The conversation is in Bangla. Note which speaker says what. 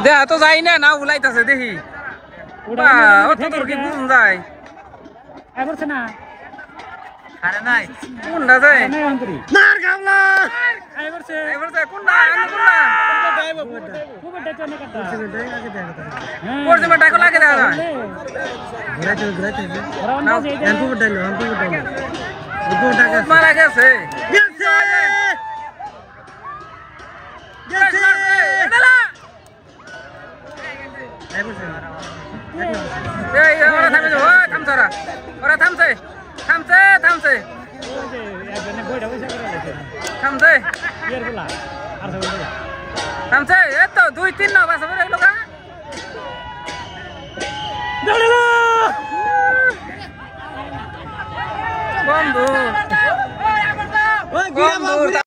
Speaker 1: দেখা তো যাই না, নাও উলাইতাছে দেখি অত দূর কি বুঝুন যায়
Speaker 2: না
Speaker 3: আরে নাই
Speaker 1: কোনটা যায়
Speaker 3: নার গামলা
Speaker 1: কোনটা পশ্চিমে টাকা লাগে দেখা যায় মারা গেছে ওরা থামছে থামছে থামছে থামছে থামছে এই তো 2-3 না বাস হবে এগুলো বন্ধু